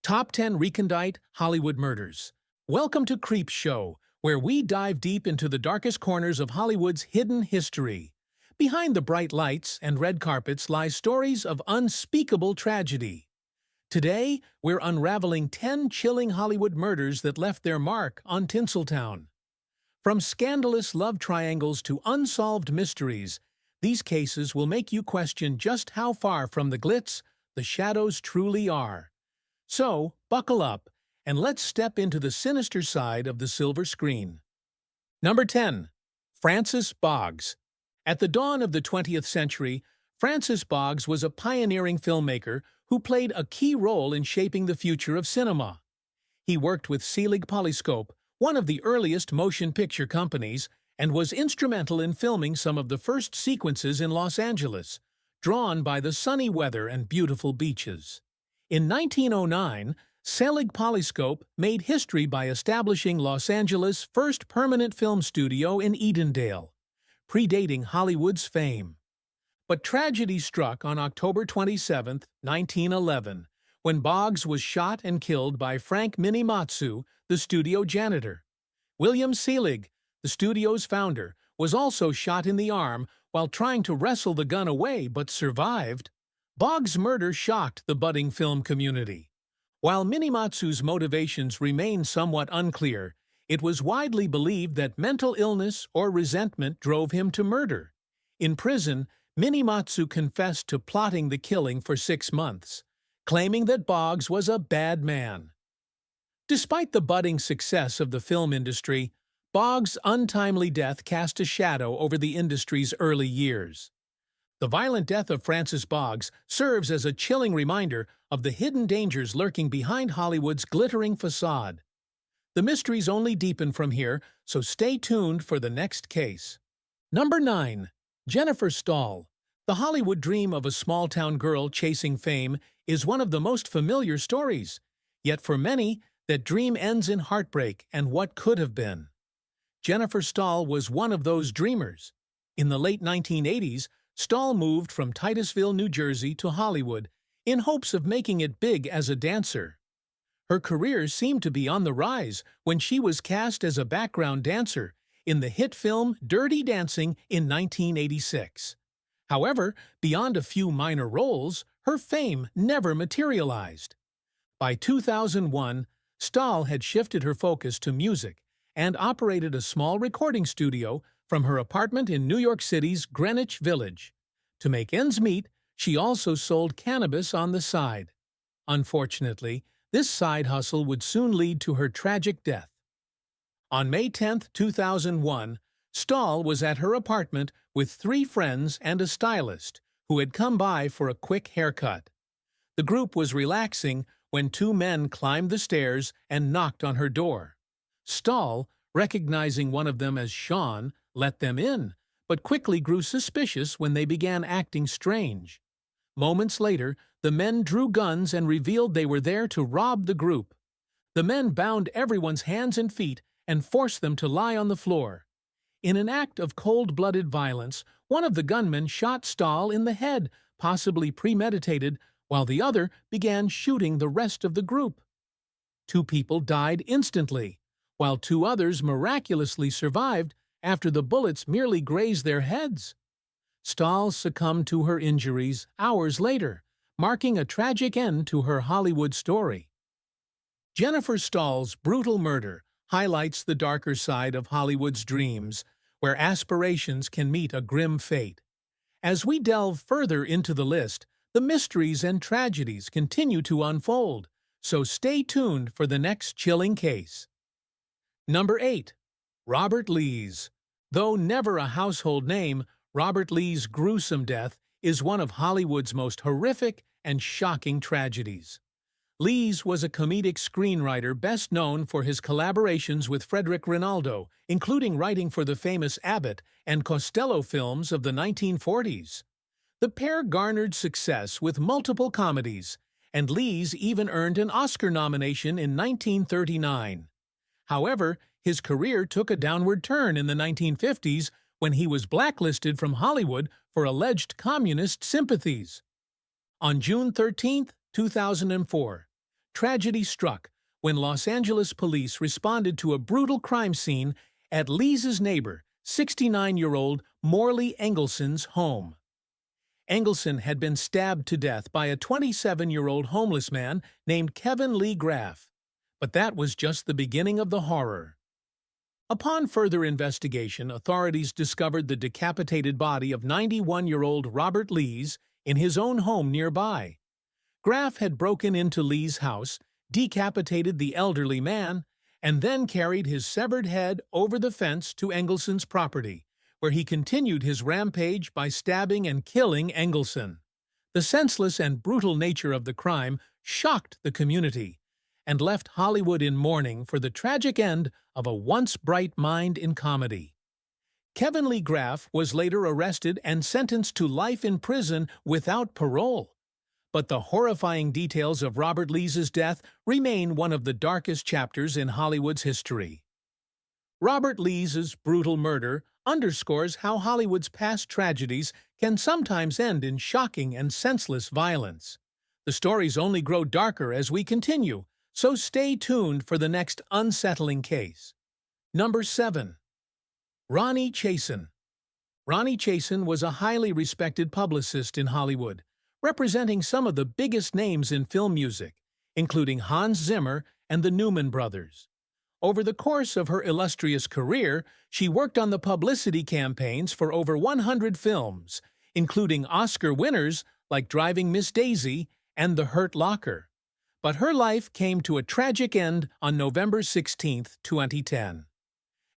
Top 10 Recondite Hollywood Murders. Welcome to Creepshow, where we dive deep into the darkest corners of Hollywood's hidden history. Behind the bright lights and red carpets lie stories of unspeakable tragedy. Today, we're unraveling 10 chilling Hollywood murders that left their mark on Tinseltown. From scandalous love triangles to unsolved mysteries, these cases will make you question just how far from the glitz the shadows truly are. So, buckle up, and let's step into the sinister side of the silver screen. Number 10. Francis Boggs. At the dawn of the 20th century, Francis Boggs was a pioneering filmmaker who played a key role in shaping the future of cinema. He worked with Selig Polyscope, one of the earliest motion picture companies, and was instrumental in filming some of the first sequences in Los Angeles, drawn by the sunny weather and beautiful beaches. In 1909, Selig Polyscope made history by establishing Los Angeles' first permanent film studio in Edendale, predating Hollywood's fame. But tragedy struck on October 27, 1911, when Boggs was shot and killed by Frank Minimatsu, the studio janitor. William Selig, the studio's founder, was also shot in the arm while trying to wrestle the gun away but survived. Boggs' murder shocked the budding film community. While Minimatsu's motivations remain somewhat unclear, it was widely believed that mental illness or resentment drove him to murder. In prison, Minimatsu confessed to plotting the killing for 6 months, claiming that Boggs was a bad man. Despite the budding success of the film industry, Boggs' untimely death cast a shadow over the industry's early years. The violent death of Francis Boggs serves as a chilling reminder of the hidden dangers lurking behind Hollywood's glittering facade. The mysteries only deepen from here, so stay tuned for the next case. Number 9. Jennifer Stahl. The Hollywood dream of a small-town girl chasing fame is one of the most familiar stories. Yet for many, that dream ends in heartbreak and what could have been. Jennifer Stahl was one of those dreamers. In the late 1980s, Stahl moved from Titusville, New Jersey to Hollywood in hopes of making it big as a dancer. Her career seemed to be on the rise when she was cast as a background dancer in the hit film Dirty Dancing in 1986. However, beyond a few minor roles, her fame never materialized. By 2001, Stahl had shifted her focus to music and operated a small recording studio from her apartment in New York City's Greenwich Village. To make ends meet, she also sold cannabis on the side. Unfortunately, this side hustle would soon lead to her tragic death. On May 10, 2001, Stahl was at her apartment with 3 friends and a stylist who had come by for a quick haircut. The group was relaxing when 2 men climbed the stairs and knocked on her door. Stahl, recognizing one of them as Sean, let them in, but quickly grew suspicious when they began acting strange. Moments later, the men drew guns and revealed they were there to rob the group. The men bound everyone's hands and feet and forced them to lie on the floor. In an act of cold-blooded violence, one of the gunmen shot Stahl in the head, possibly premeditated, while the other began shooting the rest of the group. 2 people died instantly, while 2 others miraculously survived after the bullets merely grazed their heads. Stahl succumbed to her injuries hours later, marking a tragic end to her Hollywood story. Jennifer Stahl's brutal murder highlights the darker side of Hollywood's dreams, where aspirations can meet a grim fate. As we delve further into the list, the mysteries and tragedies continue to unfold, so stay tuned for the next chilling case. Number 8. Robert Lees. Though never a household name, Robert Lee's gruesome death is one of Hollywood's most horrific and shocking tragedies. Lees was a comedic screenwriter best known for his collaborations with Frederick Rinaldo, including writing for the famous Abbott and Costello films of the 1940s. The pair garnered success with multiple comedies, and Lees even earned an Oscar nomination in 1939. However, his career took a downward turn in the 1950s when he was blacklisted from Hollywood for alleged communist sympathies. On June 13, 2004, tragedy struck when Los Angeles police responded to a brutal crime scene at Lee's neighbor, 69-year-old Morley Engelson's home. Engelson had been stabbed to death by a 27-year-old homeless man named Kevin Lee Graff. But that was just the beginning of the horror. Upon further investigation, authorities discovered the decapitated body of 91-year-old Robert Lees in his own home nearby. Graff had broken into Lee's house, decapitated the elderly man, and then carried his severed head over the fence to Engelson's property, where he continued his rampage by stabbing and killing Engelson. The senseless and brutal nature of the crime shocked the community and left Hollywood in mourning for the tragic end of a once bright mind in comedy. Kevin Lee Graff was later arrested and sentenced to life in prison without parole. But the horrifying details of Robert Lee's death remain one of the darkest chapters in Hollywood's history. Robert Lee's brutal murder underscores how Hollywood's past tragedies can sometimes end in shocking and senseless violence. The stories only grow darker as we continue, so stay tuned for the next unsettling case. Number 7. Ronni Chasen. Ronni Chasen was a highly respected publicist in Hollywood, representing some of the biggest names in film music, including Hans Zimmer and the Newman brothers. Over the course of her illustrious career, she worked on the publicity campaigns for over 100 films, including Oscar winners like Driving Miss Daisy and The Hurt Locker. But her life came to a tragic end on November 16, 2010.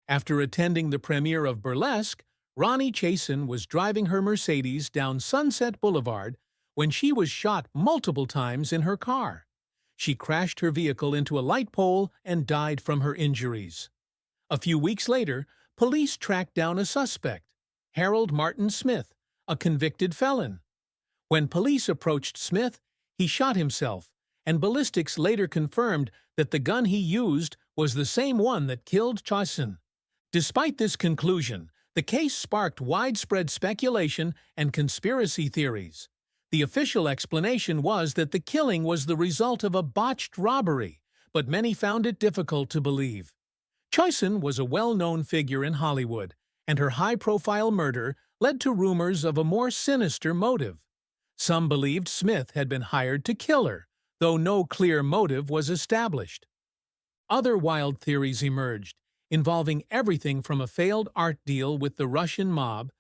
After attending the premiere of Burlesque, Ronni Chasen was driving her Mercedes down Sunset Boulevard when she was shot multiple times in her car. She crashed her vehicle into a light pole and died from her injuries. A few weeks later, police tracked down a suspect, Harold Martin Smith, a convicted felon. When police approached Smith, he shot himself, and ballistics later confirmed that the gun he used was the same one that killed Chasen. Despite this conclusion, the case sparked widespread speculation and conspiracy theories. The official explanation was that the killing was the result of a botched robbery, but many found it difficult to believe. Chasen was a well-known figure in Hollywood, and her high-profile murder led to rumors of a more sinister motive. Some believed Smith had been hired to kill her, though no clear motive was established. Other wild theories emerged, involving everything from a failed art deal with the Russian mob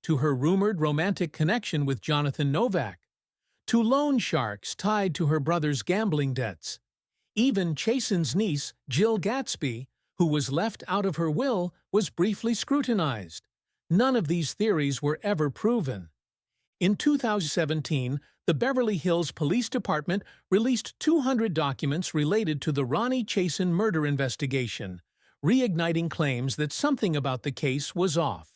to her rumored romantic connection with Jonathan Novak, to loan sharks tied to her brother's gambling debts. Even Chasen's niece, Jill Gatsby, who was left out of her will, was briefly scrutinized. None of these theories were ever proven. In 2017, the Beverly Hills Police Department released 200 documents related to the Ronni Chasen murder investigation, reigniting claims that something about the case was off.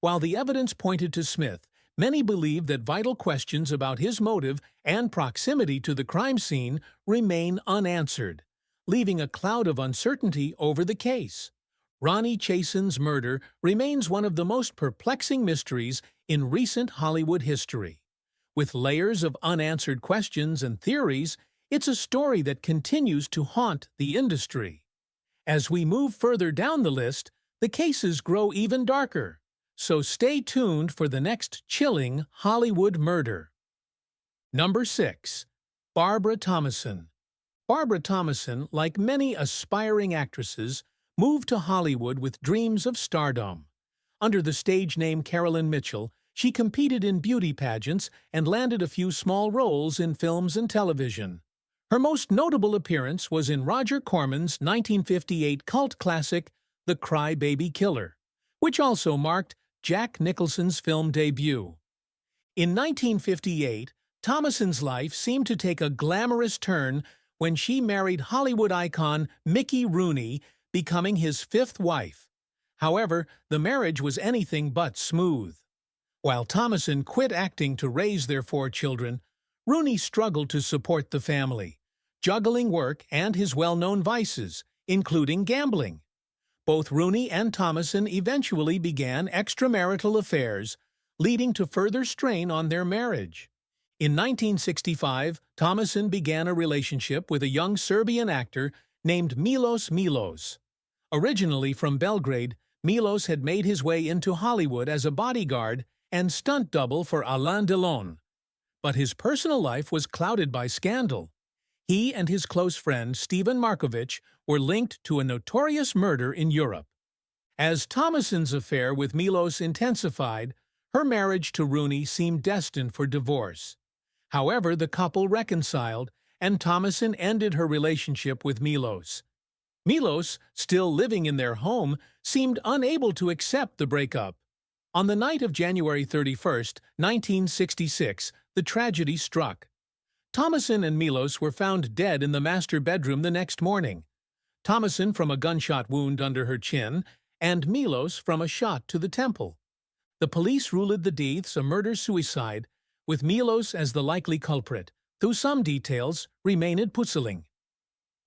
While the evidence pointed to Smith, many believe that vital questions about his motive and proximity to the crime scene remain unanswered, leaving a cloud of uncertainty over the case. Ronni Chasen's murder remains one of the most perplexing mysteries in recent Hollywood history. With layers of unanswered questions and theories, it's a story that continues to haunt the industry. As we move further down the list, the cases grow even darker. So stay tuned for the next chilling Hollywood murder. Number 6. Barbara Thomason. Barbara Thomason, like many aspiring actresses, moved to Hollywood with dreams of stardom. Under the stage name Carolyn Mitchell, she competed in beauty pageants and landed a few small roles in films and television. Her most notable appearance was in Roger Corman's 1958 cult classic, The Cry-Baby Killer, which also marked Jack Nicholson's film debut. In 1958, Thomason's life seemed to take a glamorous turn when she married Hollywood icon Mickey Rooney, becoming his fifth wife. However, the marriage was anything but smooth. While Thomason quit acting to raise their 4 children, Rooney struggled to support the family, juggling work and his well-known vices, including gambling. Both Rooney and Thomason eventually began extramarital affairs, leading to further strain on their marriage. In 1965, Thomason began a relationship with a young Serbian actor named Milos. Originally from Belgrade, Milos had made his way into Hollywood as a bodyguard and stunt double for Alain Delon. But his personal life was clouded by scandal. He and his close friend Stephen Markovich were linked to a notorious murder in Europe. As Thomason's affair with Milos intensified, her marriage to Ronni seemed destined for divorce. However, the couple reconciled, and Thomason ended her relationship with Milos. Milos, still living in their home, seemed unable to accept the breakup. On the night of January 31st, 1966, the tragedy struck. Thomason and Milos were found dead in the master bedroom the next morning. Thomason from a gunshot wound under her chin, and Milos from a shot to the temple. The police ruled the deaths a murder-suicide, with Milos as the likely culprit, though some details remained puzzling.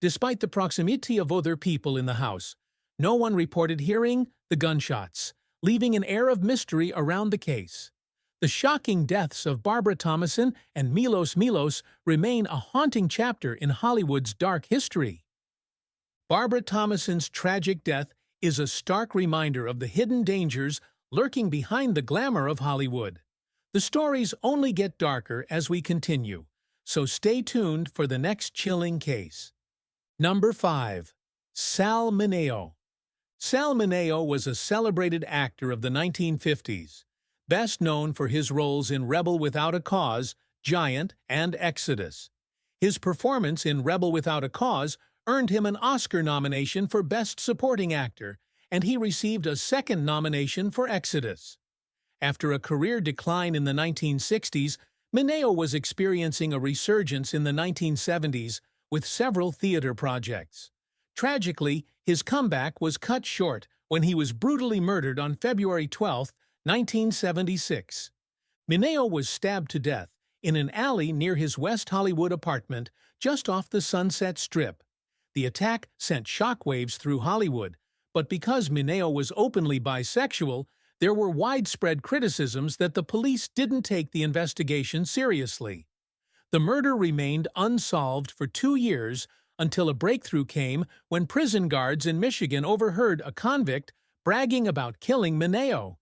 Despite the proximity of other people in the house, no one reported hearing the gunshots, leaving an air of mystery around the case. The shocking deaths of Barbara Thomason and Milos remain a haunting chapter in Hollywood's dark history. Barbara Thomason's tragic death is a stark reminder of the hidden dangers lurking behind the glamour of Hollywood. The stories only get darker as we continue, so stay tuned for the next chilling case. Number 5. Sal Mineo. Sal Mineo was a celebrated actor of the 1950s, best known for his roles in Rebel Without a Cause, Giant, and Exodus. His performance in Rebel Without a Cause earned him an Oscar nomination for Best Supporting Actor, and he received a second nomination for Exodus. After a career decline in the 1960s, Mineo was experiencing a resurgence in the 1970s with several theater projects. Tragically, his comeback was cut short when he was brutally murdered on February 12, 1976. Mineo was stabbed to death in an alley near his West Hollywood apartment just off the Sunset Strip. The attack sent shockwaves through Hollywood, but because Mineo was openly bisexual, there were widespread criticisms that the police didn't take the investigation seriously. The murder remained unsolved for 2 years until a breakthrough came when prison guards in Michigan overheard a convict bragging about killing Mineo.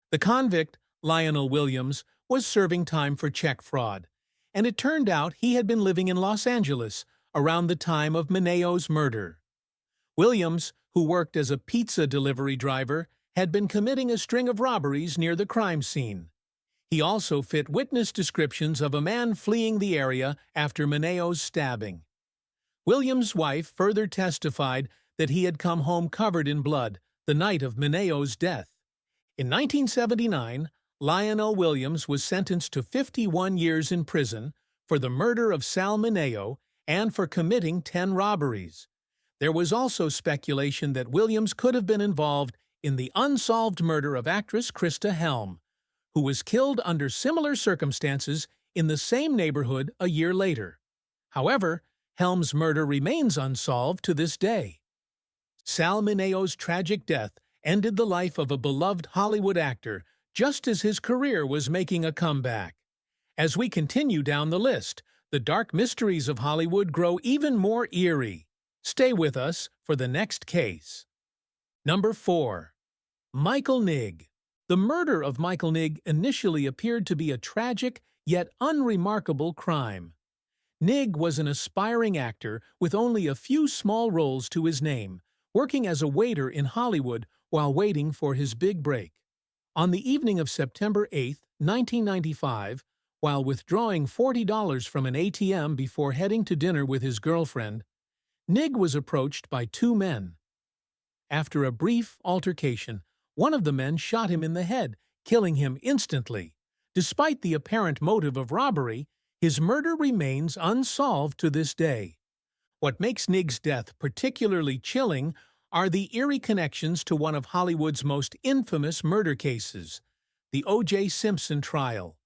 The convict, Lionel Williams, was serving time for check fraud, and it turned out he had been living in Los Angeles around the time of Mineo's murder. Williams, who worked as a pizza delivery driver, had been committing a string of robberies near the crime scene. He also fit witness descriptions of a man fleeing the area after Mineo's stabbing. Williams' wife further testified that he had come home covered in blood the night of Mineo's death. In 1979, Lionel Williams was sentenced to 51 years in prison for the murder of Sal Mineo and for committing 10 robberies. There was also speculation that Williams could have been involved in the unsolved murder of actress Christa Helm, who was killed under similar circumstances in the same neighborhood a year later. However, Helm's murder remains unsolved to this day. Sal Mineo's tragic death ended the life of a beloved Hollywood actor just as his career was making a comeback. As we continue down the list, the dark mysteries of Hollywood grow even more eerie. Stay with us for the next case. Number 4. Michael Nigg. The murder of Michael Nigg initially appeared to be a tragic yet unremarkable crime. Nigg was an aspiring actor with only a few small roles to his name, working as a waiter in Hollywood while waiting for his big break. On the evening of September 8, 1995, while withdrawing $40 from an ATM before heading to dinner with his girlfriend, Nigg was approached by 2 men. After a brief altercation, one of the men shot him in the head, killing him instantly. Despite the apparent motive of robbery, his murder remains unsolved to this day. What makes Nigg's death particularly chilling are the eerie connections to one of Hollywood's most infamous murder cases, the O.J. Simpson trial.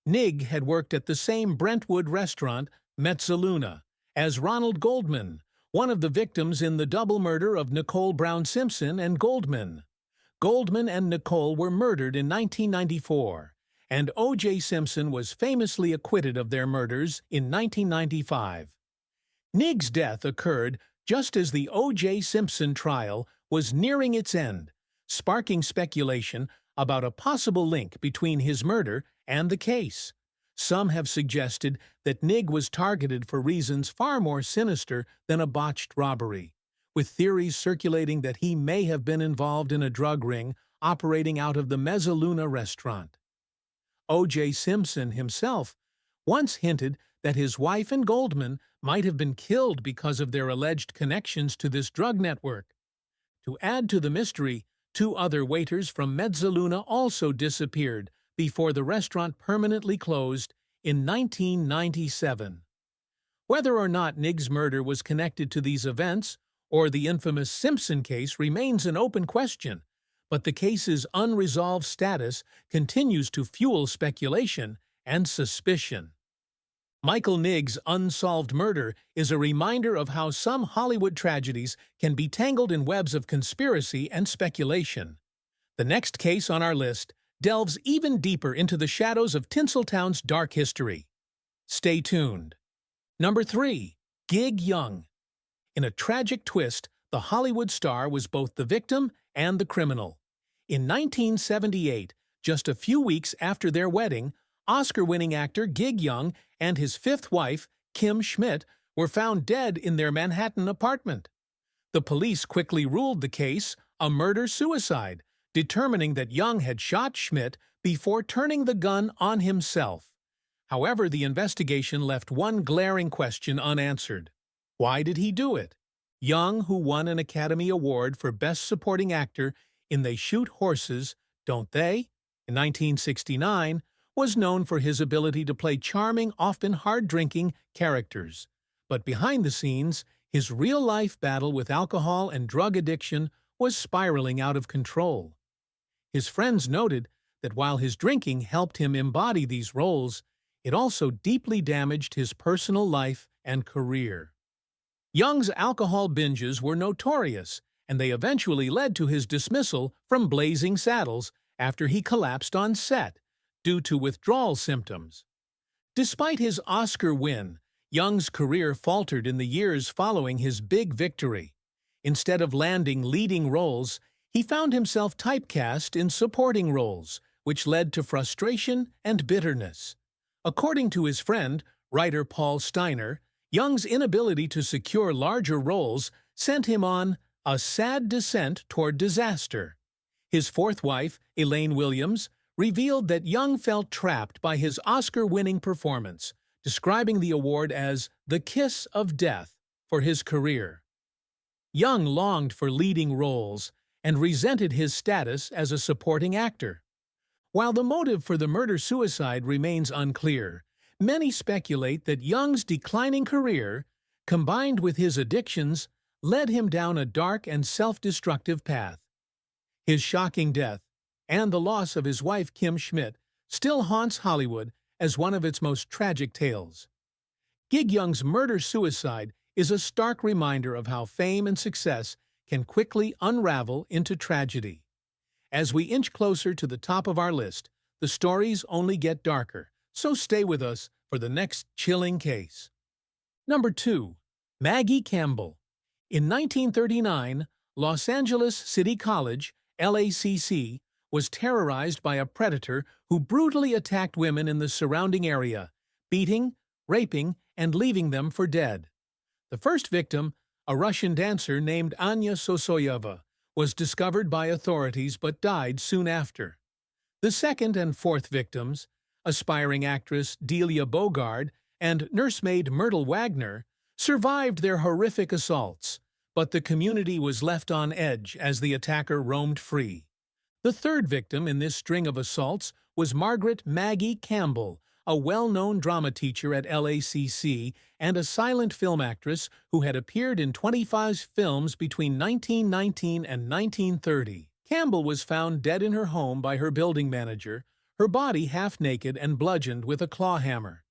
Nigg had worked at the same Brentwood restaurant, Mezzaluna, as Ronald Goldman, one of the victims in the double murder of Nicole Brown Simpson and Goldman. Goldman and Nicole were murdered in 1994, and O.J. Simpson was famously acquitted of their murders in 1995. Nigg's death occurred just as the O.J. Simpson trial was nearing its end, sparking speculation about a possible link between his murder and the case. Some have suggested that Nigg was targeted for reasons far more sinister than a botched robbery, with theories circulating that he may have been involved in a drug ring operating out of the Mezzaluna restaurant. O.J. Simpson himself once hinted that his wife and Goldman might have been killed because of their alleged connections to this drug network. To add to the mystery, 2 other waiters from Mezzaluna also disappeared before the restaurant permanently closed in 1997. Whether or not Nigg's murder was connected to these events or the infamous Simpson case remains an open question, but the case's unresolved status continues to fuel speculation and suspicion. Michael Nigg's unsolved murder is a reminder of how some Hollywood tragedies can be tangled in webs of conspiracy and speculation. The next case on our list delves even deeper into the shadows of Tinseltown's dark history. Stay tuned. Number 3. Gig Young. In a tragic twist, the Hollywood star was both the victim and the criminal. In 1978, just a few weeks after their wedding, Oscar-winning actor Gig Young and his 5th wife, Kim Schmidt, were found dead in their Manhattan apartment. The police quickly ruled the case a murder-suicide, determining that Young had shot Schmidt before turning the gun on himself. However, the investigation left one glaring question unanswered. Why did he do it? Young, who won an Academy Award for Best Supporting Actor in They Shoot Horses, Don't They? In 1969, was known for his ability to play charming, often hard-drinking characters. But behind the scenes, his real-life battle with alcohol and drug addiction was spiraling out of control. His friends noted that while his drinking helped him embody these roles, it also deeply damaged his personal life and career. Young's alcohol binges were notorious, and they eventually led to his dismissal from Blazing Saddles after he collapsed on set due to withdrawal symptoms. Despite his Oscar win, Young's career faltered in the years following his big victory. Instead of landing leading roles, he found himself typecast in supporting roles, which led to frustration and bitterness. According to his friend, writer Paul Steiner, Young's inability to secure larger roles sent him on a sad descent toward disaster. His 4th wife, Elaine Williams, revealed that Young felt trapped by his Oscar-winning performance, describing the award as the kiss of death for his career. Young longed for leading roles and resented his status as a supporting actor. While the motive for the murder-suicide remains unclear, many speculate that Young's declining career, combined with his addictions, led him down a dark and self-destructive path. His shocking death, and the loss of his wife Kim Schmidt, still haunts Hollywood as one of its most tragic tales. Gig Young's murder-suicide is a stark reminder of how fame and success can quickly unravel into tragedy. As we inch closer to the top of our list, the stories only get darker, so stay with us for the next chilling case. Number 2. Maggie Campbell. In 1939, Los Angeles City College, LACC, was terrorized by a predator who brutally attacked women in the surrounding area, beating, raping, and leaving them for dead. The first victim, a Russian dancer named Anya Sosoyeva, was discovered by authorities but died soon after. The second and 4th victims, aspiring actress Delia Bogard and nursemaid Myrtle Wagner, survived their horrific assaults, but the community was left on edge as the attacker roamed free. The third victim in this string of assaults was Margaret Maggie Campbell, a well-known drama teacher at LACC and a silent film actress who had appeared in 25 films between 1919 and 1930. Campbell was found dead in her home by her building manager, her body half-naked and bludgeoned with a claw hammer.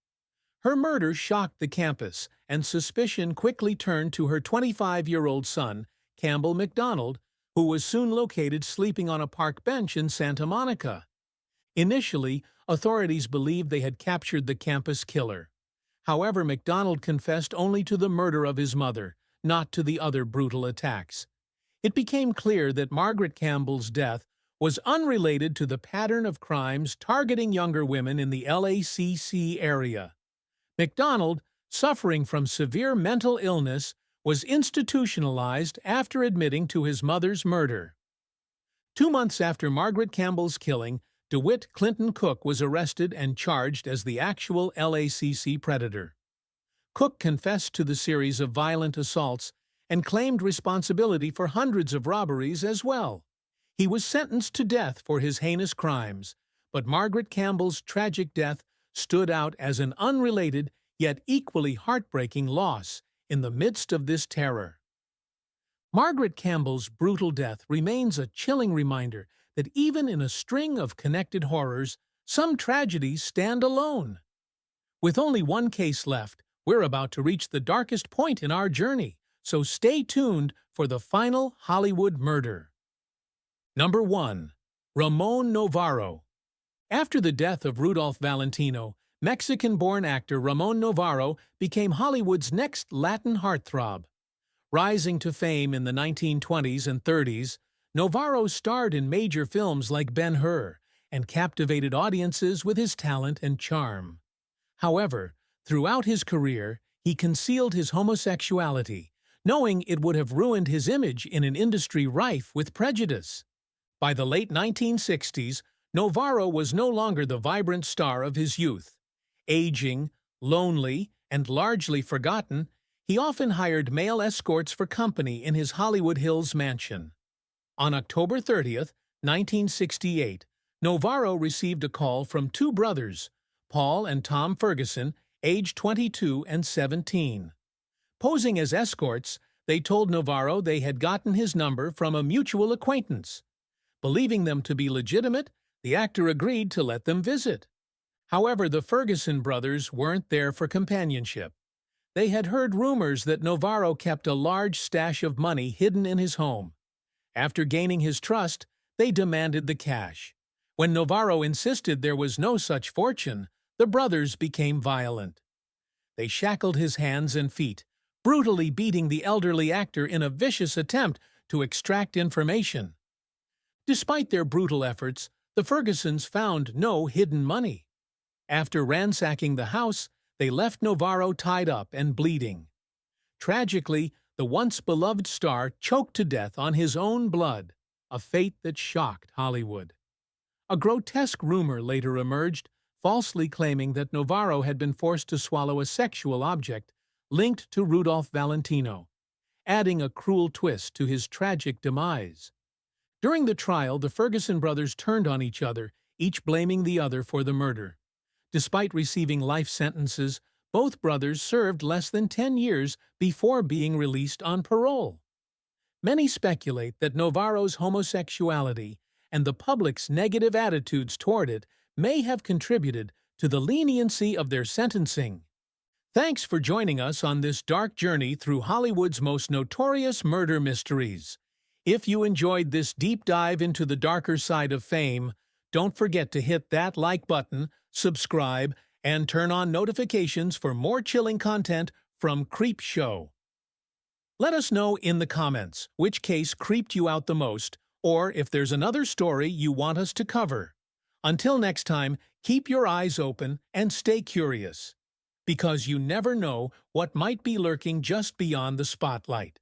Her murder shocked the campus, and suspicion quickly turned to her 25-year-old son, Campbell McDonald, who was soon located sleeping on a park bench in Santa Monica. Initially, authorities believed they had captured the campus killer. However, MacDonald confessed only to the murder of his mother, not to the other brutal attacks. It became clear that Margaret Campbell's death was unrelated to the pattern of crimes targeting younger women in the LACC area. MacDonald, suffering from severe mental illness, was institutionalized after admitting to his mother's murder. 2 months after Margaret Campbell's killing, DeWitt Clinton Cook was arrested and charged as the actual LACC predator. Cook confessed to the series of violent assaults and claimed responsibility for hundreds of robberies as well. He was sentenced to death for his heinous crimes, but Margaret Campbell's tragic death stood out as an unrelated yet equally heartbreaking loss in the midst of this terror. Margaret Campbell's brutal death remains a chilling reminder that even in a string of connected horrors, some tragedies stand alone. With only one case left, we're about to reach the darkest point in our journey, so stay tuned for the final Hollywood murder. Number 1. Ramon Novarro. After the death of Rudolph Valentino, Mexican-born actor Ramon Novarro became Hollywood's next Latin heartthrob. Rising to fame in the 1920s and 30s, Novarro starred in major films like Ben-Hur and captivated audiences with his talent and charm. However, throughout his career, he concealed his homosexuality, knowing it would have ruined his image in an industry rife with prejudice. By the late 1960s, Novarro was no longer the vibrant star of his youth. Aging, lonely, and largely forgotten, he often hired male escorts for company in his Hollywood Hills mansion. On October 30, 1968, Novarro received a call from two brothers, Paul and Tom Ferguson, aged 22 and 17. Posing as escorts, they told Novarro they had gotten his number from a mutual acquaintance. Believing them to be legitimate, the actor agreed to let them visit. However, the Ferguson brothers weren't there for companionship. They had heard rumors that Novarro kept a large stash of money hidden in his home. After gaining his trust, they demanded the cash. When Novarro insisted there was no such fortune, the brothers became violent. They shackled his hands and feet, brutally beating the elderly actor in a vicious attempt to extract information. Despite their brutal efforts, the Fergusons found no hidden money. After ransacking the house, they left Novarro tied up and bleeding. Tragically, the once-beloved star choked to death on his own blood, a fate that shocked Hollywood. A grotesque rumor later emerged, falsely claiming that Novarro had been forced to swallow a sexual object linked to Rudolph Valentino, adding a cruel twist to his tragic demise. During the trial, the Ferguson brothers turned on each other, each blaming the other for the murder. Despite receiving life sentences, both brothers served less than 10 years before being released on parole. Many speculate that Novarro's homosexuality and the public's negative attitudes toward it may have contributed to the leniency of their sentencing. Thanks for joining us on this dark journey through Hollywood's most notorious murder mysteries. If you enjoyed this deep dive into the darker side of fame, don't forget to hit that like button, subscribe, and turn on notifications for more chilling content from Creepshow. Let us know in the comments which case creeped you out the most, or if there's another story you want us to cover. Until next time, keep your eyes open and stay curious, because you never know what might be lurking just beyond the spotlight.